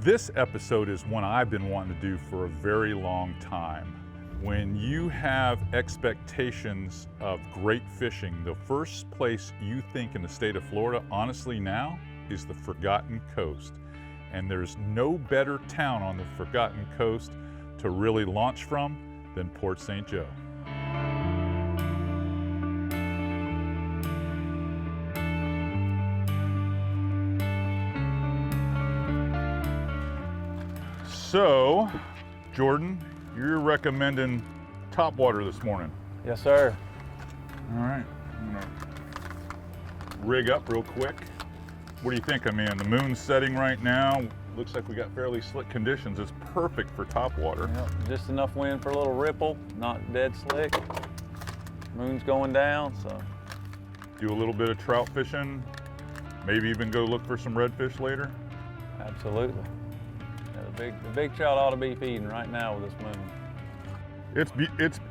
This episode is one I've been wanting to do for a very long time. When you have expectations of great fishing, the first place you think in the state of Florida, honestly now, is the Forgotten Coast. And there's no better town on the Forgotten Coast to really launch from than Port St. Joe. So, Jordan, you're recommending topwater this morning. Yes, sir. All right, I'm gonna rig up real quick. What do you think? I mean, the moon's setting right now. Looks like we got fairly slick conditions. It's perfect for topwater. Yep, just enough wind for a little ripple, not dead slick. Moon's going down, so. Do a little bit of trout fishing, maybe even go look for some redfish later. Absolutely. Yeah, the big trout ought to be feeding right now with this moon.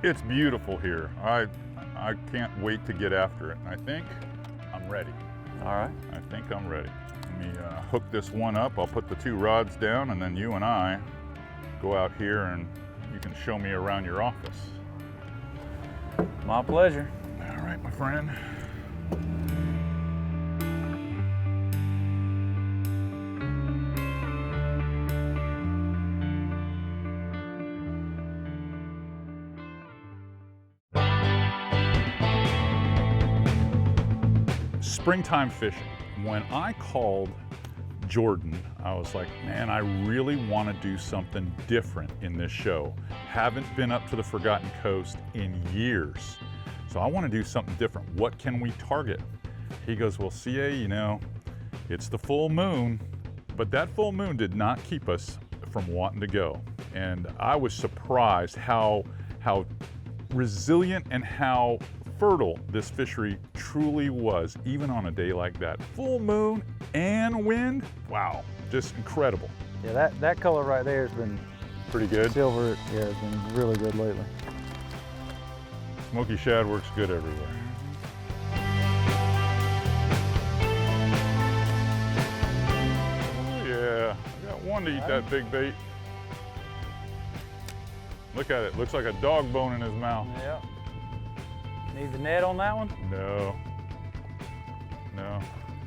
It's beautiful here. I can't wait to get after it. I think I'm ready. All right. I think I'm ready. Let me hook this one up. I'll put the two rods down, and then you and I go out here and you can show me around your office. My pleasure. All right, my friend. Springtime fishing. When I called Jordan, I was like, man, I really want to do something different in this show. Haven't been up to the Forgotten Coast in years. So I want to do something different. What can we target? He goes, well, CA, you know, it's the full moon, but that full moon did not keep us from wanting to go. And I was surprised how resilient and how fertile this fishery truly was, even on a day like that. Full moon and wind, wow, just incredible. Yeah, that color right there has been pretty good. Silver, yeah, has been really good lately. Smoky shad works good everywhere. Oh yeah, I got one to eat that big bait. Look at it, looks like a dog bone in his mouth. Yeah. Need the net on that one? No.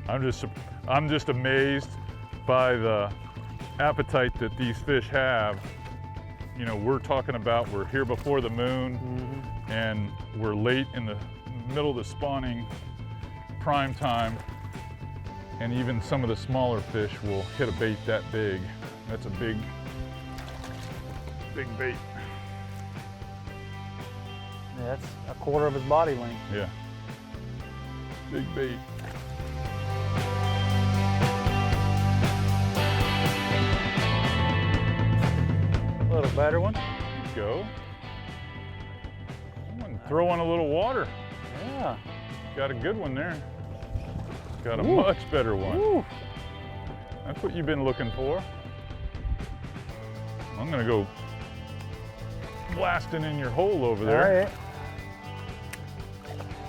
I'm just amazed by the appetite that these fish have. You know, we're talking about we're here before the moon, and we're late in the middle of the spawning prime time, and even some of the smaller fish will hit a bait that big. That's a big bait. Yeah, that's a quarter of his body length. Yeah, big bait. A little better one. Go. Someone throw in a little water. Yeah. Got a good one there. Got a much better one. Ooh. That's what you've been looking for. I'm gonna go blasting in your hole over there. All right.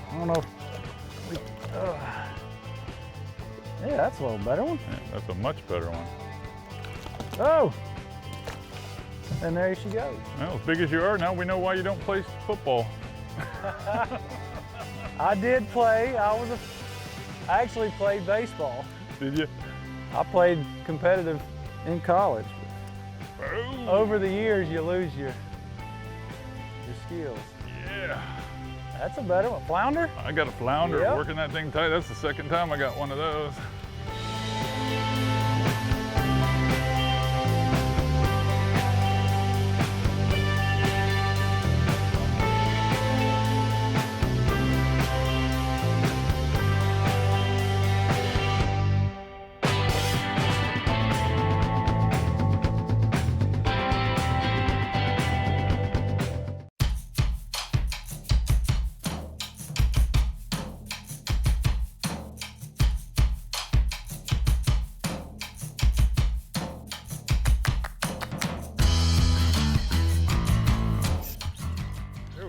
I don't know if we, yeah, that's a little better one. Yeah, that's a much better one. Oh! And there she goes. Well, as big as you are, now we know why you don't play football. I did play. I actually played baseball. Did you? I played competitive in college. Oh. Over the years, you lose your skills. Yeah. That's a better one. Flounder? I got a flounder, Yep. working that thing tight. That's the second time I got one of those.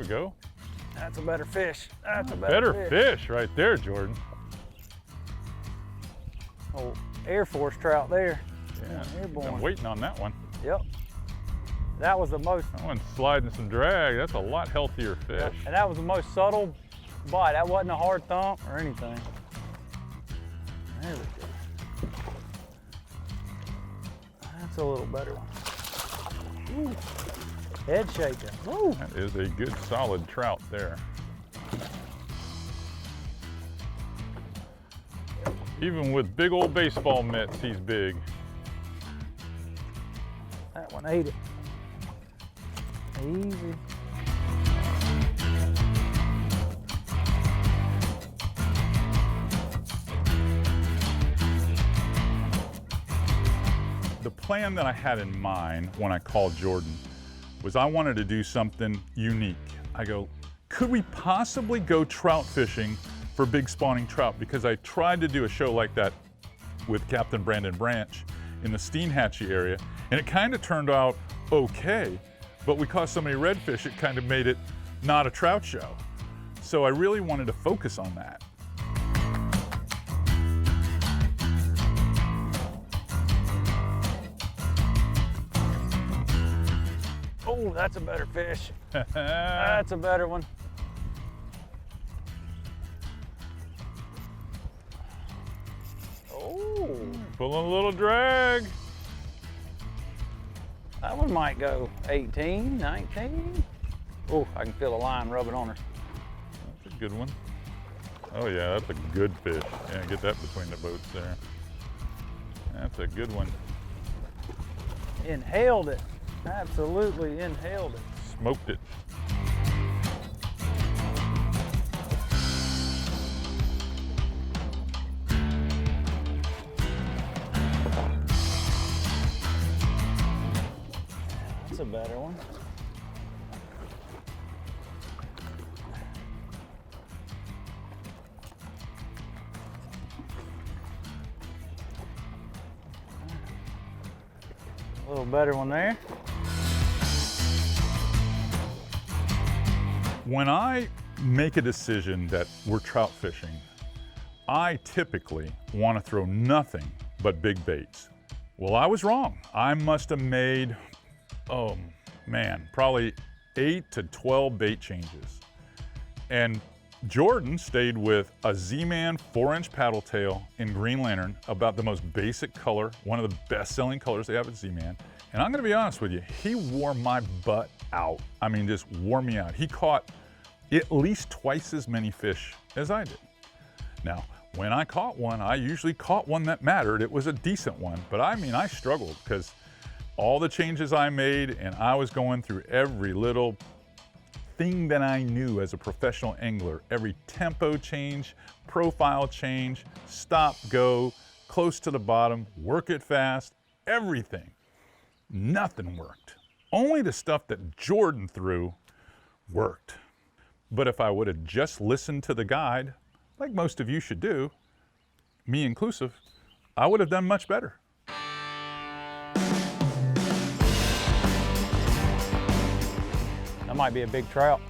Go. That's a better fish. That's a better fish right there, Jordan. Oh, Air Force trout there. Yeah, airborne. been waiting on that one. Yep. That was the most. That one's sliding some drag. That's a lot healthier fish. And that was the most subtle bite. That wasn't a hard thump or anything. There we go. That's a little better one. Ooh. Head shaker. Woo. That is a good solid trout there. Even with big old baseball mitts, he's big. That one ate it. Easy. The plan that I had in mind when I called Jordan was I wanted to do something unique. I go, could we possibly go trout fishing for big spawning trout? Because I tried to do a show like that with Captain Brandon Branch in the Steenhatchee area, and it kind of turned out okay, but we caught so many redfish, it kind of made it not a trout show. So I really wanted to focus on that. Oh, that's a better fish. That's a better one. Oh. Pulling a little drag. That one might go 18, 19. Oh, I can feel the line rubbing on her. That's a good one. Oh yeah, that's a good fish. Yeah, get that between the boats there. That's a good one. Inhaled it. Absolutely inhaled it. Smoked it. That's a better one. A little better one there. When I make a decision that we're trout fishing, I typically want to throw nothing but big baits. Well, I was wrong. I must have made, oh man, probably 8 to 12 bait changes. And Jordan stayed with a Z-Man 4-inch paddle tail in Green Lantern, about the most basic color, one of the best-selling colors they have at Z-Man. And I'm gonna be honest with you, he wore my butt out. I mean, just wore me out. He caught at least twice as many fish as I did. Now, when I caught one, I usually caught one that mattered. It was a decent one, but I mean, I struggled because all the changes I made, and I was going through every little thing that I knew as a professional angler, every tempo change, profile change, stop, go, close to the bottom, work it fast, everything. Nothing worked. Only the stuff that Jordan threw worked. But if I would have just listened to the guide, like most of you should do, me inclusive, I would have done much better. That might be a big trout.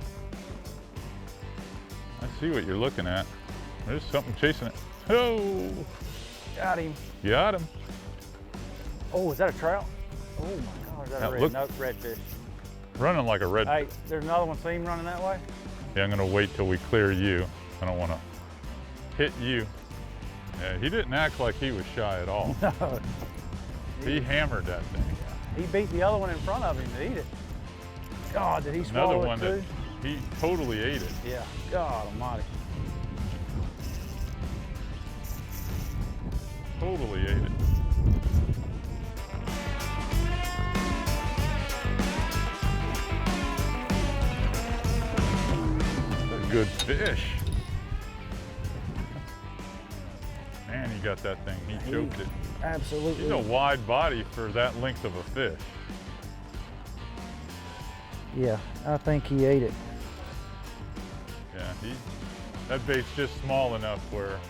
I see what you're looking at. There's something chasing it. Oh! Got him. Got him. Oh, is that a trout? Oh my God, is that Now a red? look. Nope, redfish. Running like a red. Hey, there's another one seen running that way? Yeah, I'm gonna wait till we clear you. I don't wanna hit you. Yeah, he didn't act like he was shy at all. No. He hammered that thing. He beat the other one in front of him to eat it. God, did he swallow Another one it too? that he totally ate it. Yeah, God almighty. Totally ate it. That's a good fish. Man, he got that thing. He choked it. Absolutely. He's a wide body for that length of a fish. Yeah, I think he ate it. Yeah, that bait's just small enough where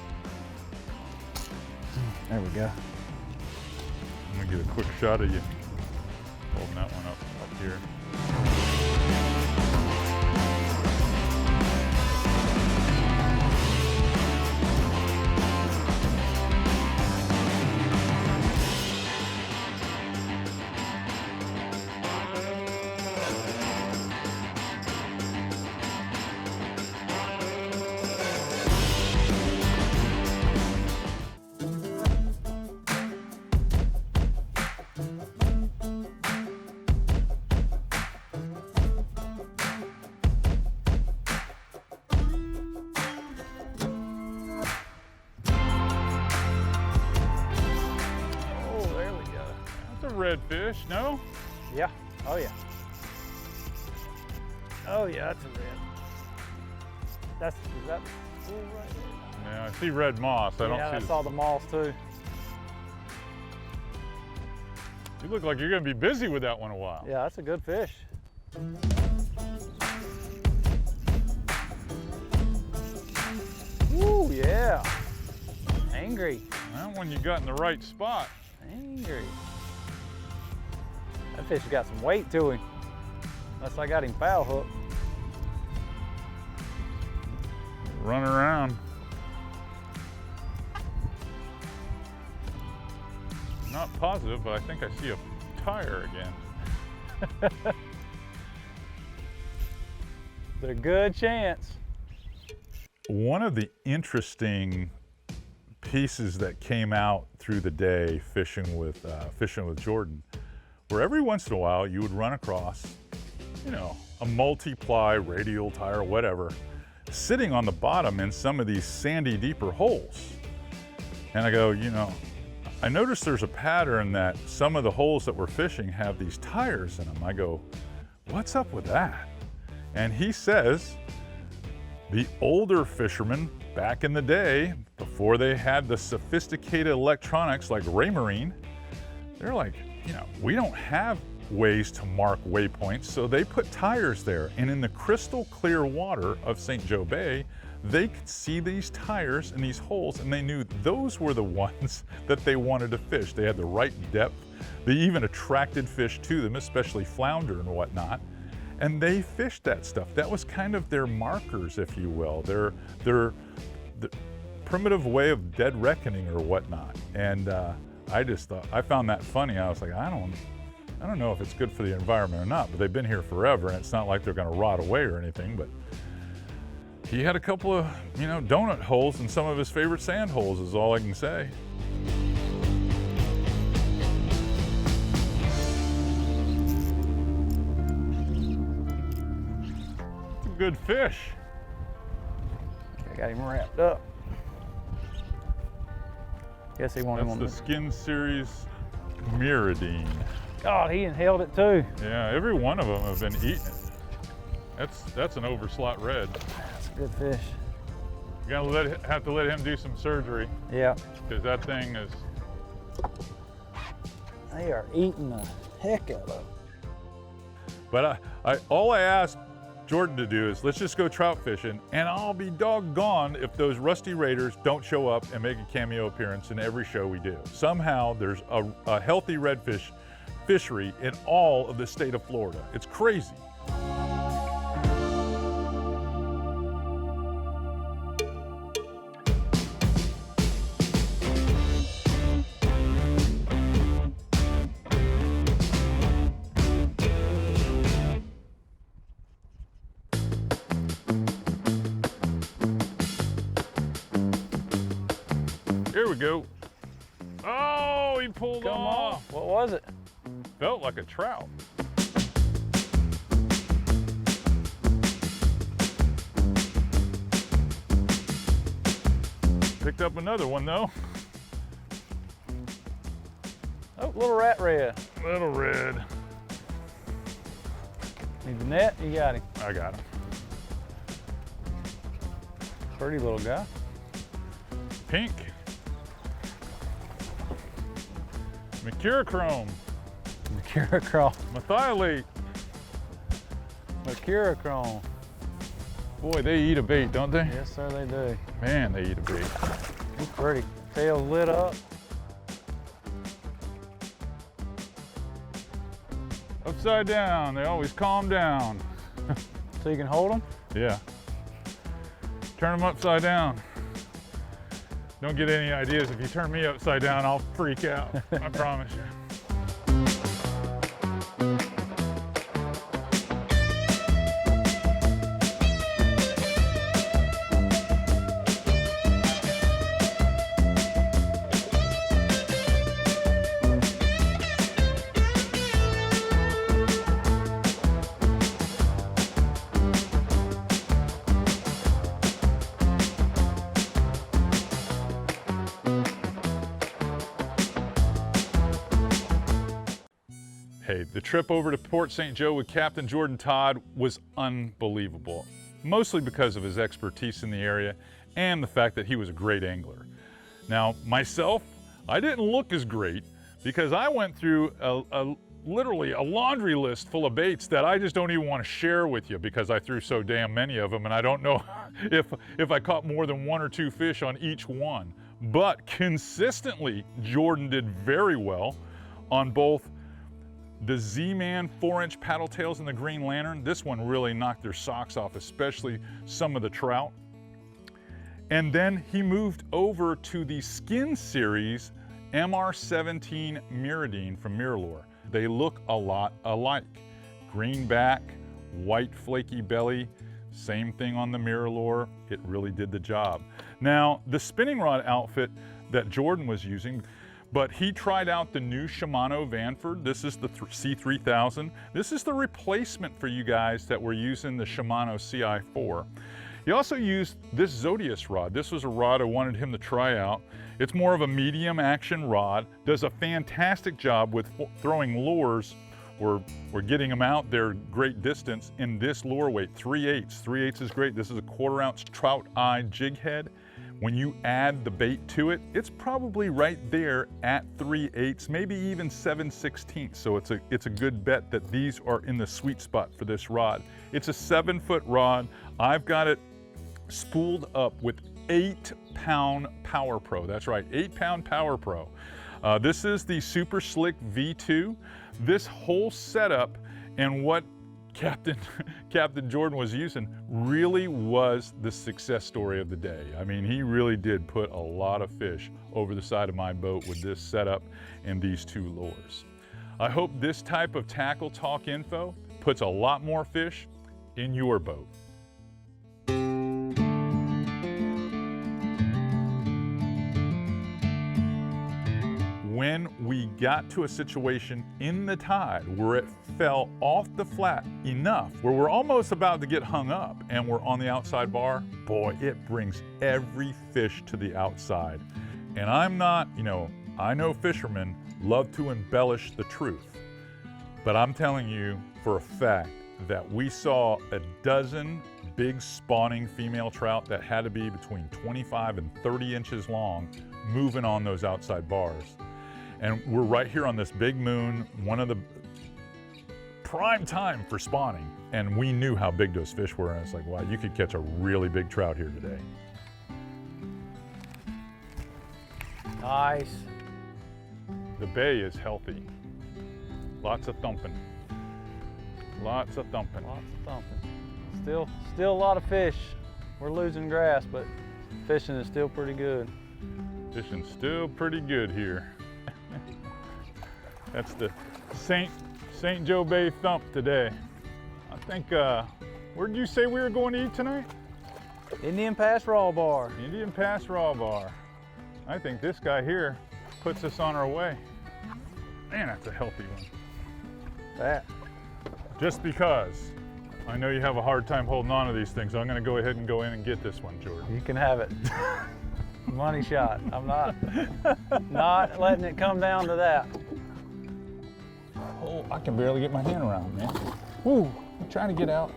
There we go. I'm gonna get a quick shot of you holding that one up here. redfish, no? Yeah. Oh yeah. Oh yeah, that's a red. Is that bull right there? Yeah, I see red moss. I don't Yeah, see. I saw the moss too. You look like you're gonna be busy with that one a while. Yeah, that's a good fish. Ooh, yeah. Angry. That one you got in the right spot. Angry. That fish has got some weight to him. Unless I got him foul hooked. Run around. Not positive, but I think I see a tire again. There's a good chance. One of the interesting pieces that came out through the day fishing with Jordan, where every once in a while you would run across, you know, a multi-ply radial tire, whatever, sitting on the bottom in some of these sandy, deeper holes. And I go, you know, I noticed there's a pattern that some of the holes that we're fishing have these tires in them. I go, what's up with that? And he says, the older fishermen back in the day, before they had the sophisticated electronics like Raymarine, they're like, you know, we don't have ways to mark waypoints, so they put tires there. And in the crystal clear water of St.Joe Bay, they could see these tires in these holes, and they knew those were the ones that they wanted to fish. They had the right depth. They even attracted fish to them, especially flounder and whatnot. And they fished that stuff. That was kind of their markers, if you will, their primitive way of dead reckoning or whatnot. And I just thought, I found that funny. I was like, I don't know if it's good for the environment or not, but they've been here forever, and it's not like they're going to rot away or anything. But he had a couple of, you know, donut holes in some of his favorite sand holes, is all I can say. It's a good fish. I got him wrapped up. Guess he wanted one. That's the Skin Series Mirrodine. God, he inhaled it too. Yeah, every one of them have been eating it. That's an overslot red. That's a good fish. You're gonna have to let him do some surgery. Yeah. Because that thing is. They are eating the heck out of it. But all I asked Jordan to do is, let's just go trout fishing, and I'll be doggone if those rusty raiders don't show up and make a cameo appearance in every show we do. Somehow there's a healthy redfish fishery in all of the state of Florida. It's crazy. Here we go. Oh, he pulled off. What was it? Felt like a trout. Picked up another one though. Oh, little rat red. Little red. Need the net? You got him. I got him. Pretty little guy. Pink. Mercurochrome. Mercurochrome. Methylate. Mercurochrome. Boy, they eat a bait, don't they? Yes, sir, they do. Man, they eat a bait. He's pretty. Tail lit up. Upside down, they always calm down. So you can hold them? Yeah. Turn them upside down. Don't get any ideas. If you turn me upside down, I'll freak out. I promise you. Hey, the trip over to Port St. Joe with Captain Jordan Todd was unbelievable, mostly because of his expertise in the area and the fact that he was a great angler. Now, myself, I didn't look as great because I went through literally a laundry list full of baits that I just don't even want to share with you because I threw so damn many of them, and I don't know if I caught more than 1 or 2 fish on each one. But consistently, Jordan did very well on both the Z-Man 4-inch paddle tails and the Green Lantern. This one really knocked their socks off, especially some of the trout. And then he moved over to the Skin Series MR17 Mirrodine from Mirrorlure. They look a lot alike. Green back, white flaky belly, same thing on the Mirrorlure. It really did the job. Now, the spinning rod outfit that Jordan was using, but he tried out the new Shimano Vanford. This is the C3000. This is the replacement for you guys that were using the Shimano CI4. He also used this Zodius rod. This was a rod I wanted him to try out. It's more of a medium action rod, does a fantastic job with throwing lures or getting them out there great distance in this lure weight, 3/8. 3/8 is great. This is a 1/4 ounce trout eye jig head. When you add the bait to it, it's probably right there at 3/8, maybe even 7/16. So it's a good bet that these are in the sweet spot for this rod. It's a 7-foot rod. I've got it spooled up with 8-pound Power Pro. That's right, 8-pound Power Pro. This is the Super Slick V2. This whole setup and what Captain Jordan was using really was the success story of the day. I mean, he really did put a lot of fish over the side of my boat with this setup and these 2 lures. I hope this type of tackle talk info puts a lot more fish in your boat. When we got to a situation in the tide where it fell off the flat enough, where we're almost about to get hung up and we're on the outside bar, boy, it brings every fish to the outside. And I'm not, I know fishermen love to embellish the truth, but I'm telling you for a fact that we saw a dozen big spawning female trout that had to be between 25 and 30 inches long moving on those outside bars. And we're right here on this big moon, one of the prime time for spawning. And we knew how big those fish were. And it's like, wow, you could catch a really big trout here today. Nice. The bay is healthy. Lots of thumping. Lots of thumping. Lots of thumping. Still a lot of fish. We're losing grass, but fishing is still pretty good. Fishing's still pretty good here. That's the St.Joe Bay thump today. I think, where did you say we were going to eat tonight? Indian Pass Raw Bar. Indian Pass Raw Bar. I think this guy here puts us on our way. Man, that's a healthy one. That. Just because I know you have a hard time holding on to these things, I'm going to go ahead and go in and get this one, Jordan. You can have it. Money shot. I'm not letting it come down to that. Oh, I can barely get my hand around, man. Woo, I'm trying to get out.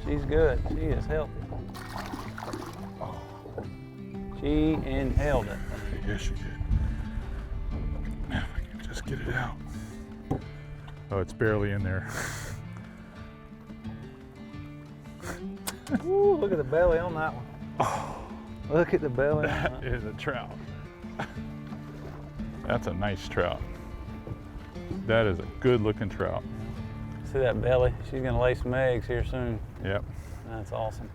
She's good. She is healthy. Oh. She inhaled it. Yes, she did. Now if I can just get it out. Oh, it's barely in there. Ooh, look at the belly on that one. Oh, Look at the belly. that is a trout. That's a nice trout. That is a good looking trout. See that belly? She's gonna lay some eggs here soon. Yep. That's awesome.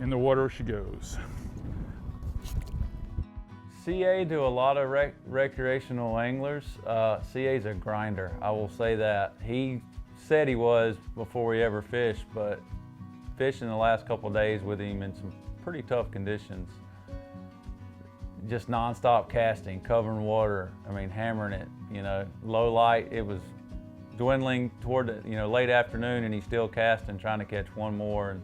In the water she goes. CA to a lot of recreational anglers. CA's a grinder, I will say that. He said he was before he ever fished, but fishing the last couple of days with him in some pretty tough conditions. Just nonstop casting, covering water, I mean, hammering it, low light. It was dwindling toward the, late afternoon, and he's still casting, trying to catch one more. And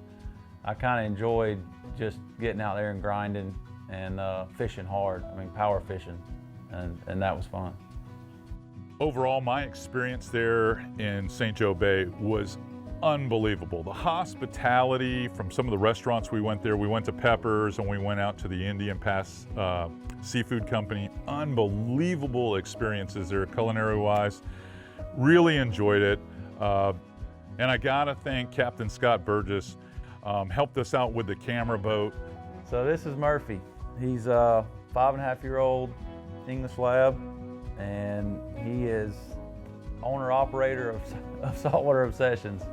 I kind of enjoyed just getting out there and grinding and fishing hard. I mean, power fishing, and that was fun. Overall, my experience there in St. Joe Bay was unbelievable. The hospitality from some of the restaurants we went there. We went to Pepper's and we went out to the Indian Pass Seafood Company. Unbelievable experiences there, culinary-wise. Really enjoyed it. And I gotta thank Captain Scott Burgess. Helped us out with the camera boat. So this is Murphy. He's a 5.5-year-old English Lab, and he is owner-operator of Saltwater Obsessions.